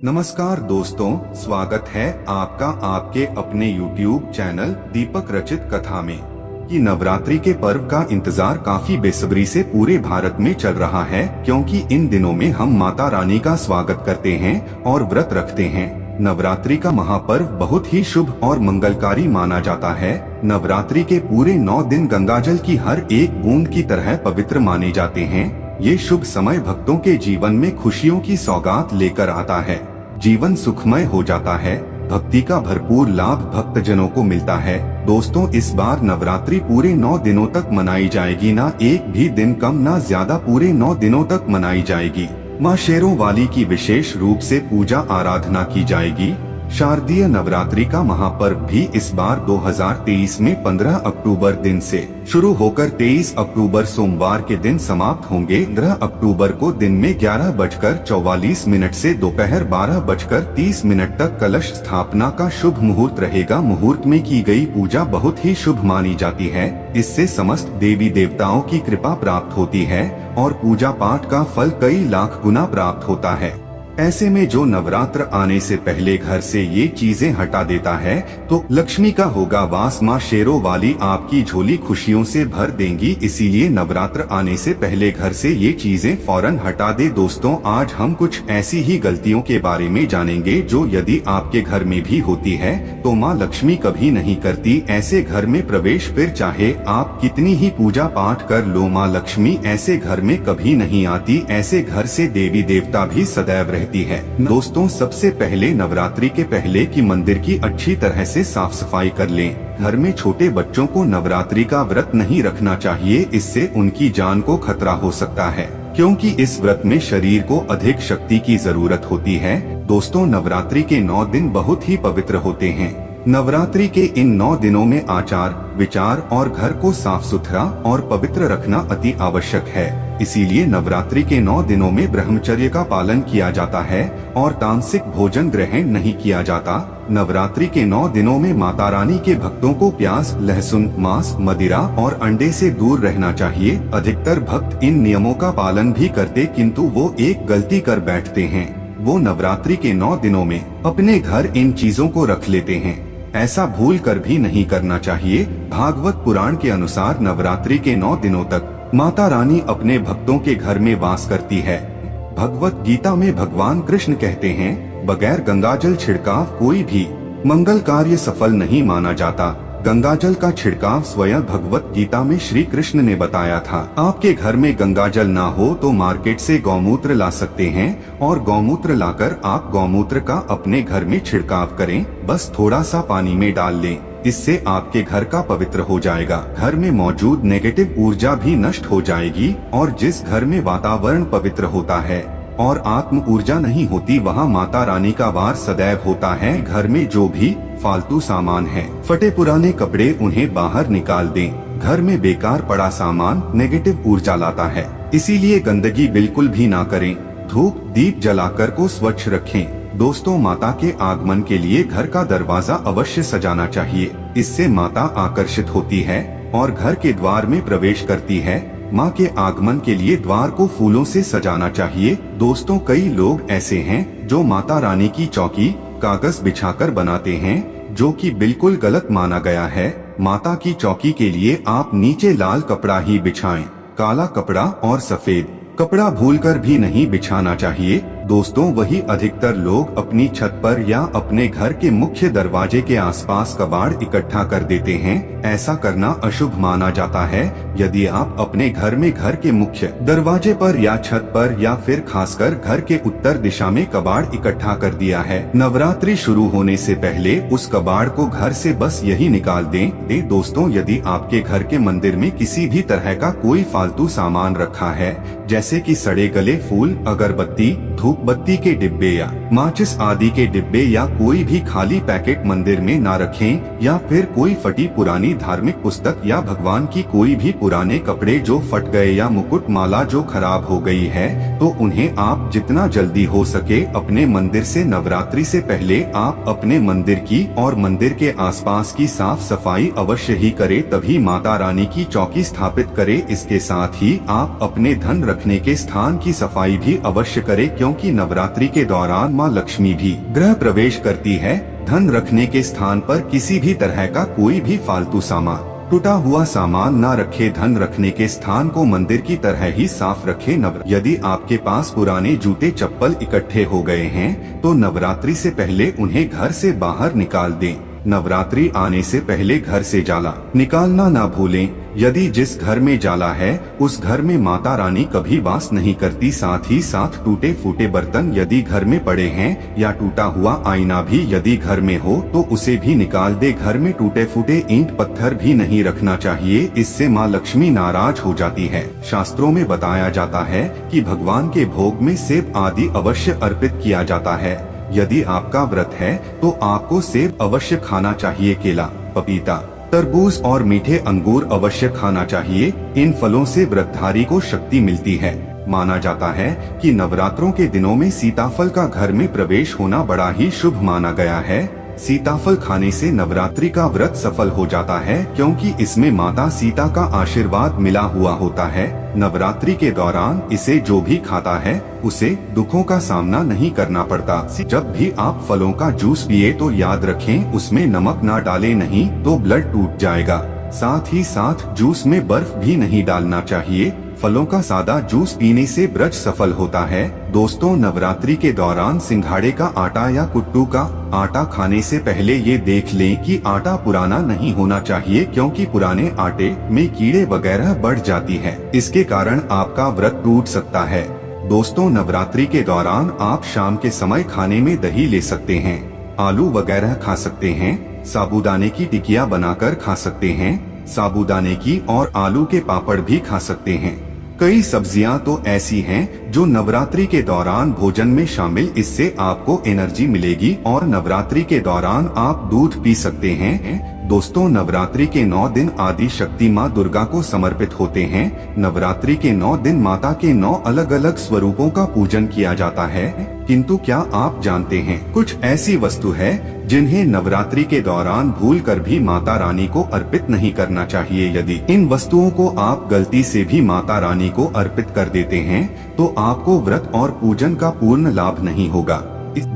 नमस्कार दोस्तों, स्वागत है आपका आपके अपने YouTube चैनल दीपक रचित कथा में। कि नवरात्रि के पर्व का इंतजार काफी बेसब्री से पूरे भारत में चल रहा है, क्योंकि इन दिनों में हम माता रानी का स्वागत करते हैं और व्रत रखते हैं। नवरात्रि का महापर्व बहुत ही शुभ और मंगलकारी माना जाता है। नवरात्रि के पूरे 9 दिन गंगाजल की हर एक बूंद की तरह पवित्र माने जाते हैं। ये शुभ समय भक्तों के जीवन में खुशियों की सौगात लेकर आता है। जीवन सुखमय हो जाता है। भक्ति का भरपूर लाभ भक्तजनों को मिलता है। दोस्तों, इस बार नवरात्रि पूरे 9 दिनों तक मनाई जाएगी। ना एक भी दिन कम ना ज्यादा, पूरे 9 दिनों तक मनाई जाएगी। माँ शेरों वाली की विशेष रूप से पूजा आराधना की जाएगी। शारदीय नवरात्रि का महापर्व भी इस बार 2023 में 15 अक्टूबर दिन से शुरू होकर 23 अक्टूबर सोमवार के दिन समाप्त होंगे। 15 अक्टूबर को दिन में 11:44 से दोपहर 12:30 तक कलश स्थापना का शुभ मुहूर्त रहेगा। मुहूर्त में की गई पूजा बहुत ही शुभ मानी जाती है। इससे समस्त देवी देवताओं की कृपा प्राप्त होती है और पूजा पाठ का फल कई लाख गुना प्राप्त होता है। ऐसे में जो नवरात्र आने से पहले घर से ये चीजें हटा देता है तो लक्ष्मी का होगा वास। माँ शेरों वाली आपकी झोली खुशियों से भर देंगी। इसीलिए नवरात्र आने से पहले घर से ये चीजें फौरन हटा दे। दोस्तों, आज हम कुछ ऐसी ही गलतियों के बारे में जानेंगे जो यदि आपके घर में भी होती है तो माँ लक्ष्मी कभी नहीं करती ऐसे घर में प्रवेश। फिर चाहे आप कितनी ही पूजा पाठ कर लो, माँ लक्ष्मी ऐसे घर में कभी नहीं आती। ऐसे घर से देवी देवता भी सदैव रहती है। दोस्तों, सबसे पहले नवरात्रि के पहले की मंदिर की अच्छी तरह से साफ सफाई कर लें। घर में छोटे बच्चों को नवरात्रि का व्रत नहीं रखना चाहिए। इससे उनकी जान को खतरा हो सकता है, क्योंकि इस व्रत में शरीर को अधिक शक्ति की जरूरत होती है। दोस्तों, नवरात्रि के 9 दिन बहुत ही पवित्र होते हैं। नवरात्रि के इन 9 दिनों में आचार विचार और घर को साफ सुथरा और पवित्र रखना अति आवश्यक है। इसीलिए नवरात्रि के 9 दिनों में ब्रह्मचर्य का पालन किया जाता है और तामसिक भोजन ग्रहण नहीं किया जाता। नवरात्रि के 9 दिनों में माता रानी के भक्तों को प्याज, लहसुन, मांस, मदिरा और अंडे से दूर रहना चाहिए। अधिकतर भक्त इन नियमों का पालन भी करते, किंतु वो एक गलती कर बैठते हैं। वो नवरात्रि के 9 दिनों में अपने घर इन चीजों को रख लेते हैं। ऐसा भूल कर भी नहीं करना चाहिए। भागवत पुराण के अनुसार नवरात्रि के 9 दिनों तक माता रानी अपने भक्तों के घर में वास करती है। भगवत गीता में भगवान कृष्ण कहते हैं, बगैर गंगाजल छिड़काव कोई भी मंगल कार्य सफल नहीं माना जाता। गंगाजल का छिड़काव स्वयं भगवत गीता में श्री कृष्ण ने बताया था। आपके घर में गंगाजल ना हो तो मार्केट से गौमूत्र ला सकते हैं और गौमूत्र लाकर आप गौमूत्र का अपने घर में छिड़काव करें। बस थोड़ा सा पानी में डाल लें, इससे आपके घर का पवित्र हो जाएगा। घर में मौजूद नेगेटिव ऊर्जा भी नष्ट हो जाएगी और जिस घर में वातावरण पवित्र होता है और आत्म ऊर्जा नहीं होती, वहाँ माता रानी का वार सदैव होता है। घर में जो भी फालतू सामान है, फटे पुराने कपड़े, उन्हें बाहर निकाल दें। घर में बेकार पड़ा सामान नेगेटिव ऊर्जा लाता है, इसीलिए गंदगी बिल्कुल भी ना करें। धूप दीप जलाकर को स्वच्छ रखें। दोस्तों, माता के आगमन के लिए घर का दरवाजा अवश्य सजाना चाहिए। इससे माता आकर्षित होती है और घर के द्वार में प्रवेश करती है। माँ के आगमन के लिए द्वार को फूलों से सजाना चाहिए। दोस्तों, कई लोग ऐसे हैं जो माता रानी की चौकी कागज बिछाकर बनाते हैं, जो कि बिल्कुल गलत माना गया है। माता की चौकी के लिए आप नीचे लाल कपड़ा ही बिछाएं। काला कपड़ा और सफेद कपड़ा भूलकर भी नहीं बिछाना चाहिए। दोस्तों, वही अधिकतर लोग अपनी छत पर या अपने घर के मुख्य दरवाजे के आसपास कबाड़ इकट्ठा कर देते हैं। ऐसा करना अशुभ माना जाता है। यदि आप अपने घर में घर के मुख्य दरवाजे पर या छत पर या फिर खासकर घर के उत्तर दिशा में कबाड़ इकट्ठा कर दिया है, नवरात्रि शुरू होने से पहले उस कबाड़ को घर से बस यही निकाल दें। दोस्तों, यदि आपके घर के मंदिर में किसी भी तरह का कोई फालतू सामान रखा है, जैसे कि सड़े गले फूल, अगरबत्ती, धूप बत्ती के डिब्बे या माचिस आदि के डिब्बे या कोई भी खाली पैकेट मंदिर में ना रखें, या फिर कोई फटी पुरानी धार्मिक पुस्तक या भगवान की कोई भी पुराने कपड़े जो फट गए या मुकुट माला जो खराब हो गई है, तो उन्हें आप जितना जल्दी हो सके अपने मंदिर से नवरात्रि से पहले आप अपने मंदिर की और मंदिर के आसपास की साफ सफाई अवश्य ही करें, तभी माता रानी की चौकी स्थापित करें। इसके साथ ही आप अपने धन रखने के स्थान की सफाई भी अवश्य करें, क्योंकि क्योंकि नवरात्रि के दौरान माँ लक्ष्मी भी गृह प्रवेश करती है। धन रखने के स्थान पर किसी भी तरह का कोई भी फालतू सामान, टूटा हुआ सामान ना रखे। धन रखने के स्थान को मंदिर की तरह ही साफ रखे। यदि आपके पास पुराने जूते चप्पल इकट्ठे हो गए हैं तो नवरात्रि से पहले उन्हें घर से बाहर निकाल दें। नवरात्रि आने से पहले घर से जाला निकालना ना भूलें। यदि जिस घर में जाला है उस घर में माता रानी कभी वास नहीं करती। साथ ही साथ टूटे फूटे बर्तन यदि घर में पड़े हैं या टूटा हुआ आईना भी यदि घर में हो तो उसे भी निकाल दे। घर में टूटे फूटे ईंट पत्थर भी नहीं रखना चाहिए, इससे माँ लक्ष्मी नाराज हो जाती है। शास्त्रों में बताया जाता है कि भगवान के भोग में सेब आदि अवश्य अर्पित किया जाता है। यदि आपका व्रत है तो आपको सेब अवश्य खाना चाहिए। केला, पपीता, तरबूज और मीठे अंगूर अवश्य खाना चाहिए। इन फलों से व्रतधारी को शक्ति मिलती है। माना जाता है कि नवरात्रों के दिनों में सीताफल का घर में प्रवेश होना बड़ा ही शुभ माना गया है। सीताफल खाने से नवरात्रि का व्रत सफल हो जाता है, क्योंकि इसमें माता सीता का आशीर्वाद मिला हुआ होता है। नवरात्रि के दौरान इसे जो भी खाता है उसे दुखों का सामना नहीं करना पड़ता। जब भी आप फलों का जूस पिए तो याद रखें उसमें नमक ना डालें, नहीं तो ब्लड टूट जाएगा। साथ ही साथ जूस में बर्फ भी नहीं डालना चाहिए। फलों का सादा जूस पीने से व्रत सफल होता है। दोस्तों, नवरात्रि के दौरान सिंघाड़े का आटा या कुट्टू का आटा खाने से पहले ये देख लें कि आटा पुराना नहीं होना चाहिए, क्योंकि पुराने आटे में कीड़े वगैरह बढ़ जाती है। इसके कारण आपका व्रत टूट सकता है। दोस्तों, नवरात्रि के दौरान आप शाम के समय खाने में दही ले सकते हैं, आलू वगैरह खा सकते हैं, साबूदाने की टिकिया बनाकर खा सकते हैं, साबूदाने की और आलू के पापड़ भी खा सकते हैं। कई सब्जियां तो ऐसी हैं जो नवरात्रि के दौरान भोजन में शामिल, इससे आपको एनर्जी मिलेगी और नवरात्रि के दौरान आप दूध पी सकते हैं। दोस्तों, नवरात्रि के 9 दिन आदि शक्ति माँ दुर्गा को समर्पित होते हैं। नवरात्रि के 9 दिन माता के 9 अलग अलग स्वरूपों का पूजन किया जाता है। किंतु क्या आप जानते हैं कुछ ऐसी वस्तु है जिन्हें नवरात्रि के दौरान भूलकर भी माता रानी को अर्पित नहीं करना चाहिए। यदि इन वस्तुओं को आप गलती से भी माता रानी को अर्पित कर देते हैं तो आपको व्रत और पूजन का पूर्ण लाभ नहीं होगा।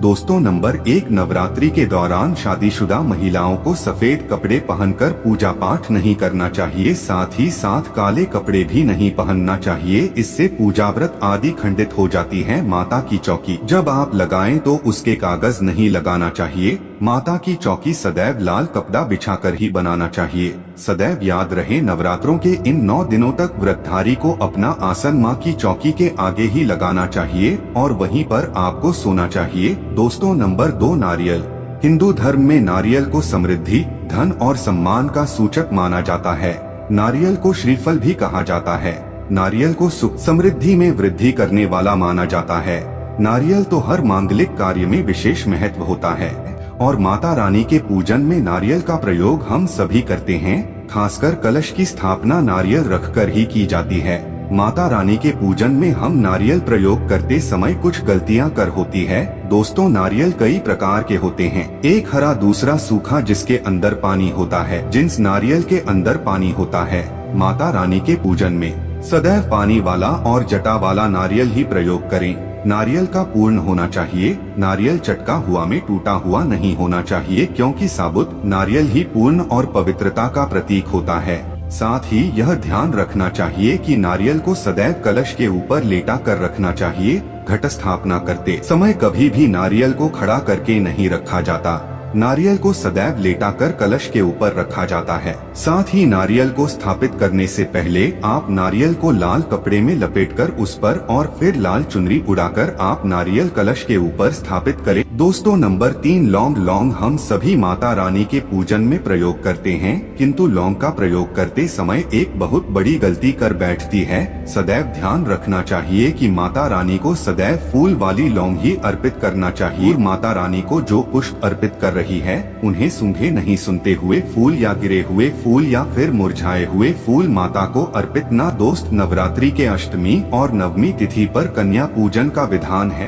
दोस्तों, नंबर 1, नवरात्रि के दौरान शादीशुदा महिलाओं को सफेद कपड़े पहनकर पूजा पाठ नहीं करना चाहिए। साथ ही साथ काले कपड़े भी नहीं पहनना चाहिए, इससे पूजा व्रत आदि खंडित हो जाती है। माता की चौकी जब आप लगाएं तो उसके कागज नहीं लगाना चाहिए। माता की चौकी सदैव लाल कपड़ा बिछाकर ही बनाना चाहिए। सदैव याद रहे, नवरात्रों के इन 9 दिनों तक व्रतधारी को अपना आसन माँ की चौकी के आगे ही लगाना चाहिए और वहीं पर आपको सोना चाहिए। दोस्तों, नंबर 2, नारियल। हिंदू धर्म में नारियल को समृद्धि, धन और सम्मान का सूचक माना जाता है। नारियल को श्रीफल भी कहा जाता है। नारियल को सुख समृद्धि में वृद्धि करने वाला माना जाता है। नारियल तो हर मांगलिक कार्य में विशेष महत्व होता है और माता रानी के पूजन में नारियल का प्रयोग हम सभी करते हैं। खासकर कलश की स्थापना नारियल रखकर ही की जाती है। माता रानी के पूजन में हम नारियल प्रयोग करते समय कुछ गलतियां कर होती है। दोस्तों, नारियल कई प्रकार के होते हैं, एक हरा दूसरा सूखा जिसके अंदर पानी होता है। जिस नारियल के अंदर पानी होता है, माता रानी के पूजन में सदैव पानी वाला और जटा वाला नारियल ही प्रयोग करें। नारियल का पूर्ण होना चाहिए। नारियल चटका हुआ में टूटा हुआ नहीं होना चाहिए, क्योंकि साबुत नारियल ही पूर्ण और पवित्रता का प्रतीक होता है। साथ ही यह ध्यान रखना चाहिए कि नारियल को सदैव कलश के ऊपर लेटा कर रखना चाहिए। घट स्थापना करते समय कभी भी नारियल को खड़ा करके नहीं रखा जाता। नारियल को सदैव लेटाकर कलश के ऊपर रखा जाता है। साथ ही नारियल को स्थापित करने से पहले आप नारियल को लाल कपड़े में लपेटकर उस पर और फिर लाल चुनरी उड़ाकर आप नारियल कलश के ऊपर स्थापित करें। दोस्तों, नंबर 3, लौंग। लौंग हम सभी माता रानी के पूजन में प्रयोग करते हैं, किंतु लौंग का प्रयोग करते समय एक बहुत बड़ी गलती कर बैठती है। सदैव ध्यान रखना चाहिए कि माता रानी को सदैव फूल वाली लौंग ही अर्पित करना चाहिए। माता रानी को जो पुष्प अर्पित कर रही है उन्हें सूंघे नहीं सुनते हुए फूल या गिरे हुए फूल या फिर मुरझाए हुए फूल माता को अर्पित ना। दोस्त, नवरात्रि के अष्टमी और नवमी तिथि पर कन्या पूजन का विधान है।